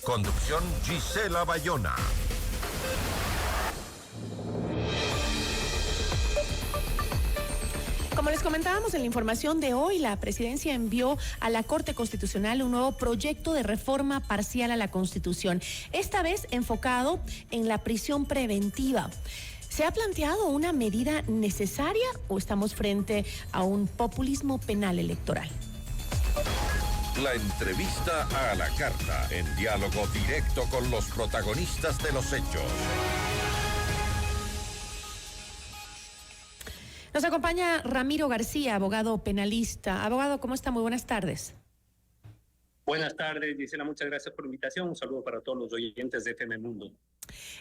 Conducción Gisela Bayona. Como les comentábamos en la información de hoy, la presidencia envió a la Corte Constitucional un nuevo proyecto de reforma parcial a la Constitución, esta vez enfocado en la prisión preventiva. ¿Se ha planteado una medida necesaria o estamos frente a un populismo penal electoral? La entrevista a la carta, en diálogo directo con los protagonistas de los hechos. Nos acompaña Ramiro García, abogado penalista. Abogado, ¿cómo está? Muy buenas tardes. Buenas tardes, Gisela, muchas gracias por la invitación. Un saludo para todos los oyentes de FM Mundo.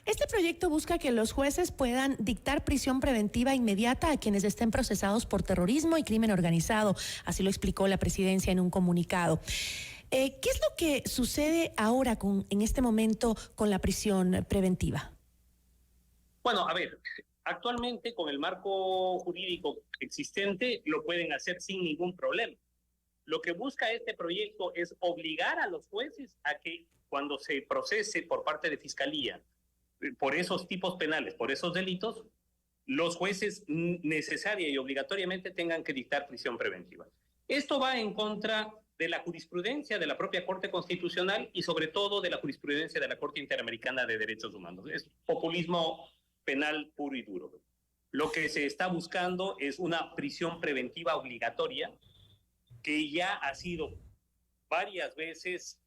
Este proyecto busca que los jueces puedan dictar prisión preventiva inmediata a quienes estén procesados por terrorismo y crimen organizado. Así lo explicó la presidencia en un comunicado. ¿Qué es lo que sucede ahora en este momento con la prisión preventiva? Bueno, a ver, actualmente con el marco jurídico existente lo pueden hacer sin ningún problema. Lo que busca este proyecto es obligar a los jueces a que cuando se procese por parte de Fiscalía por esos tipos penales, por esos delitos, los jueces necesaria y obligatoriamente tengan que dictar prisión preventiva. Esto va en contra de la jurisprudencia de la propia Corte Constitucional y sobre todo de la jurisprudencia de la Corte Interamericana de Derechos Humanos. Es populismo penal puro y duro. Lo que se está buscando es una prisión preventiva obligatoria que ya ha sido varias veces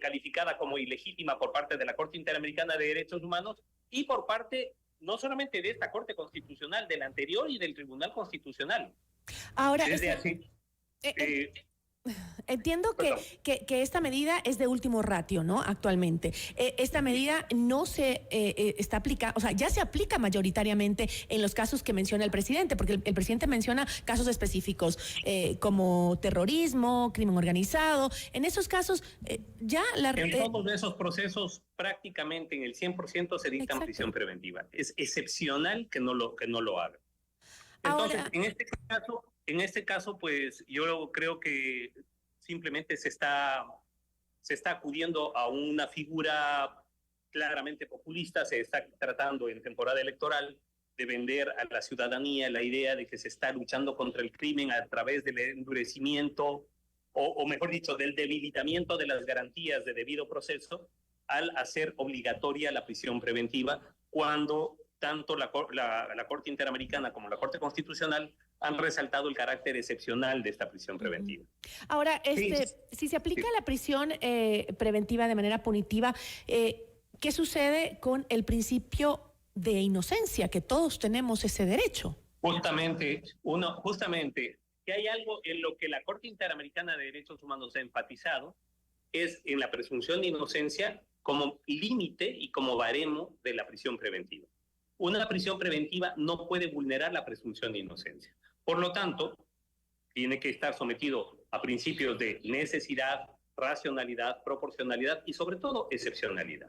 calificada como ilegítima por parte de la Corte Interamericana de Derechos Humanos y por parte no solamente de esta Corte Constitucional, del anterior y del Tribunal Constitucional. Ahora, desde así, entiendo que esta medida es de último ratio, ¿no? Actualmente. Esta medida no se está aplicada, o sea, ya se aplica mayoritariamente en los casos que menciona el presidente, porque el presidente menciona casos específicos como terrorismo, crimen organizado. En esos casos, ya la... En todos esos procesos, prácticamente en el 100% se dictan prisión preventiva. Es excepcional que no lo haga. Entonces, ahora, en este caso, pues yo creo que simplemente se está acudiendo a una figura claramente populista, se está tratando en temporada electoral de vender a la ciudadanía la idea de que se está luchando contra el crimen a través del endurecimiento, o mejor dicho, del debilitamiento de las garantías de debido proceso al hacer obligatoria la prisión preventiva, cuando tanto la Corte Interamericana como la Corte Constitucional han resaltado el carácter excepcional de esta prisión preventiva. Ahora, si se aplica la prisión preventiva de manera punitiva, ¿qué sucede con el principio de inocencia? Que todos tenemos ese derecho. Justamente, que hay algo en lo que la Corte Interamericana de Derechos Humanos ha enfatizado, es en la presunción de inocencia como límite y como baremo de la prisión preventiva. Una prisión preventiva no puede vulnerar la presunción de inocencia. Por lo tanto, tiene que estar sometido a principios de necesidad, racionalidad, proporcionalidad y sobre todo excepcionalidad.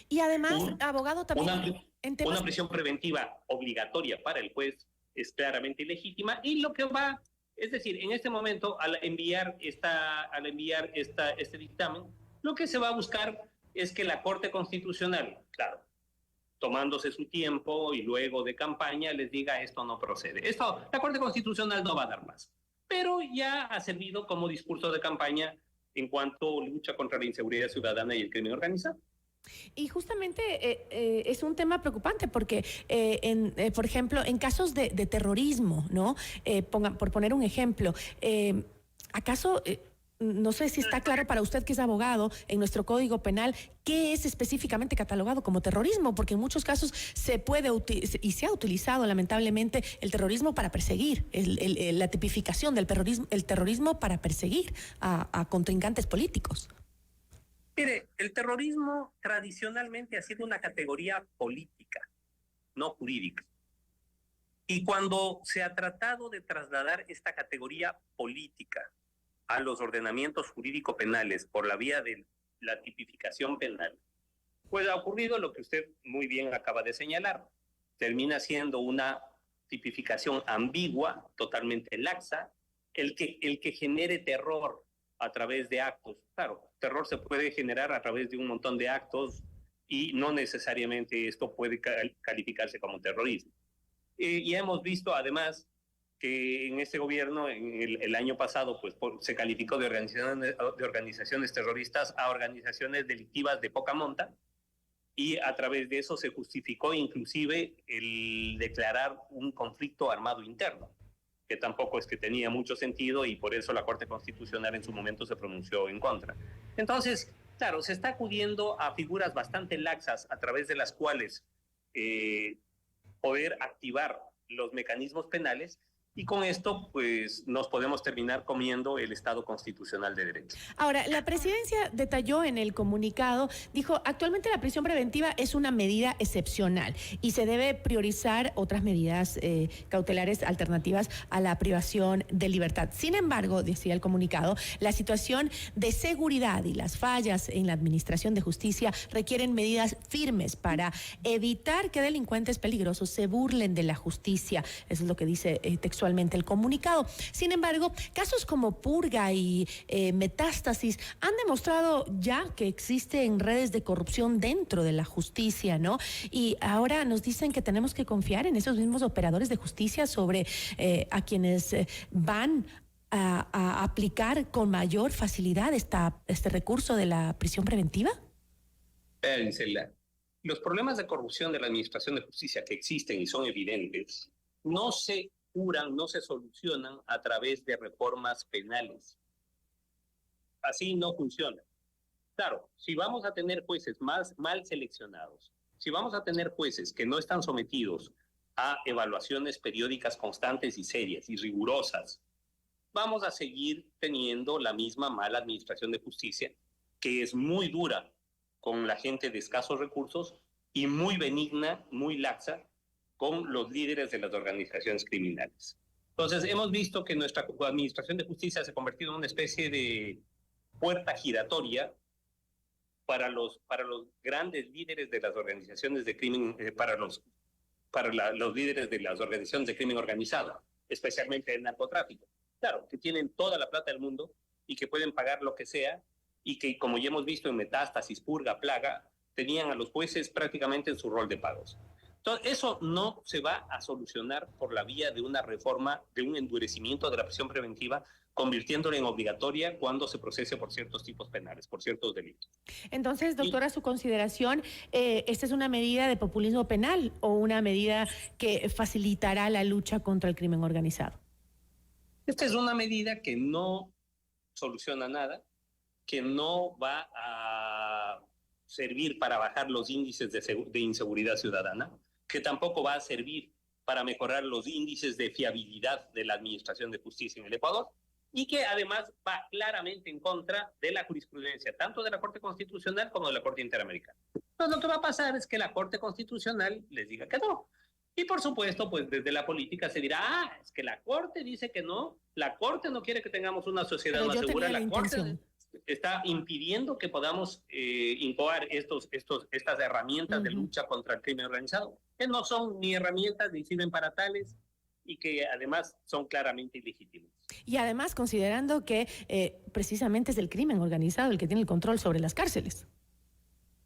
Y además, abogado, también... Una prisión preventiva obligatoria para el juez es claramente ilegítima y lo que va, es decir, en este momento al enviar este dictamen, lo que se va a buscar es que la Corte Constitucional, claro, tomándose su tiempo y luego de campaña, les diga esto no procede. Esto, la Corte Constitucional no va a dar más. Pero ya ha servido como discurso de campaña en cuanto lucha contra la inseguridad ciudadana y el crimen organizado. Y justamente es un tema preocupante porque, por ejemplo, en casos de terrorismo, ¿no? Por poner un ejemplo, ¿acaso... no sé si está claro para usted que es abogado en nuestro Código Penal, qué es específicamente catalogado como terrorismo? Porque en muchos casos se puede y se ha utilizado lamentablemente el terrorismo para perseguir, la tipificación del terrorismo para perseguir a contrincantes políticos. Mire, el terrorismo tradicionalmente ha sido una categoría política, no jurídica. Y cuando se ha tratado de trasladar esta categoría política a los ordenamientos jurídico-penales por la vía de la tipificación penal, pues ha ocurrido lo que usted muy bien acaba de señalar. Termina siendo una tipificación ambigua, totalmente laxa, el que genere terror a través de actos. Claro, terror se puede generar a través de un montón de actos y no necesariamente esto puede calificarse como terrorismo. Y hemos visto además que en este gobierno, en el año pasado, pues se calificó de organizaciones terroristas a organizaciones delictivas de poca monta, y a través de eso se justificó inclusive el declarar un conflicto armado interno, que tampoco es que tenía mucho sentido, y por eso la Corte Constitucional en su momento se pronunció en contra. Entonces, claro, se está acudiendo a figuras bastante laxas a través de las cuales poder activar los mecanismos penales, y con esto pues nos podemos terminar comiendo el Estado constitucional de derecho. Ahora, la presidencia detalló en el comunicado, dijo, actualmente la prisión preventiva es una medida excepcional y se debe priorizar otras medidas cautelares alternativas a la privación de libertad. Sin embargo, decía el comunicado, la situación de seguridad y las fallas en la administración de justicia requieren medidas firmes para evitar que delincuentes peligrosos se burlen de la justicia. Eso es lo que dice textualmente el comunicado. Sin embargo, casos como purga y metástasis han demostrado ya que existen redes de corrupción dentro de la justicia, ¿no? Y ahora nos dicen que tenemos que confiar en esos mismos operadores de justicia sobre a quienes van a aplicar con mayor facilidad este recurso de la prisión preventiva. Los problemas de corrupción de la administración de justicia que existen y son evidentes no se curan, no se solucionan a través de reformas penales. Así no funciona. Claro, si vamos a tener jueces mal seleccionados, si vamos a tener jueces que no están sometidos a evaluaciones periódicas constantes y serias y rigurosas, vamos a seguir teniendo la misma mala administración de justicia, que es muy dura con la gente de escasos recursos y muy benigna, muy laxa con los líderes de las organizaciones criminales. Entonces, hemos visto que nuestra administración de justicia se ha convertido en una especie de puerta giratoria para los grandes líderes de las organizaciones de crimen, para los líderes de las organizaciones de crimen organizado, especialmente el narcotráfico. Claro, que tienen toda la plata del mundo y que pueden pagar lo que sea, y que, como ya hemos visto en Metástasis, Purga, Plaga, tenían a los jueces prácticamente en su rol de pagos. Entonces, eso no se va a solucionar por la vía de una reforma, de un endurecimiento de la prisión preventiva, convirtiéndola en obligatoria cuando se procese por ciertos tipos penales, por ciertos delitos. Entonces, doctora, a su consideración, ¿esta es una medida de populismo penal o una medida que facilitará la lucha contra el crimen organizado? Esta es una medida que no soluciona nada, que no va a servir para bajar los índices de inseguridad ciudadana, que tampoco va a servir para mejorar los índices de fiabilidad de la administración de justicia en el Ecuador, y que además va claramente en contra de la jurisprudencia, tanto de la Corte Constitucional como de la Corte Interamericana. Entonces, lo que va a pasar es que la Corte Constitucional les diga que no. Y por supuesto, pues desde la política se dirá, es que la Corte dice que no, la Corte no quiere que tengamos una sociedad más segura, la Corte está impidiendo que podamos incoar estas herramientas de lucha contra el crimen organizado, que no son ni herramientas ni sirven para tales, y que además son claramente ilegítimas. Y además considerando que precisamente es el crimen organizado el que tiene el control sobre las cárceles.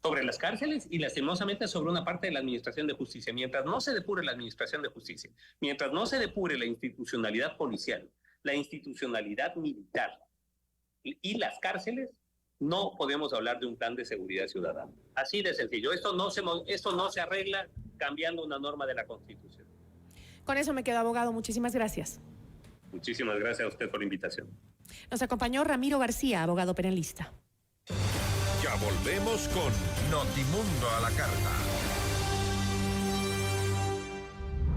Sobre las cárceles y lastimosamente sobre una parte de la administración de justicia. Mientras no se depure la administración de justicia, mientras no se depure la institucionalidad policial, la institucionalidad militar y las cárceles, no podemos hablar de un plan de seguridad ciudadana. Así de sencillo. Esto no se arregla cambiando una norma de la Constitución. Con eso me quedo, abogado. Muchísimas gracias. Muchísimas gracias a usted por la invitación. Nos acompañó Ramiro García, abogado penalista. Ya volvemos con Notimundo a la Carta.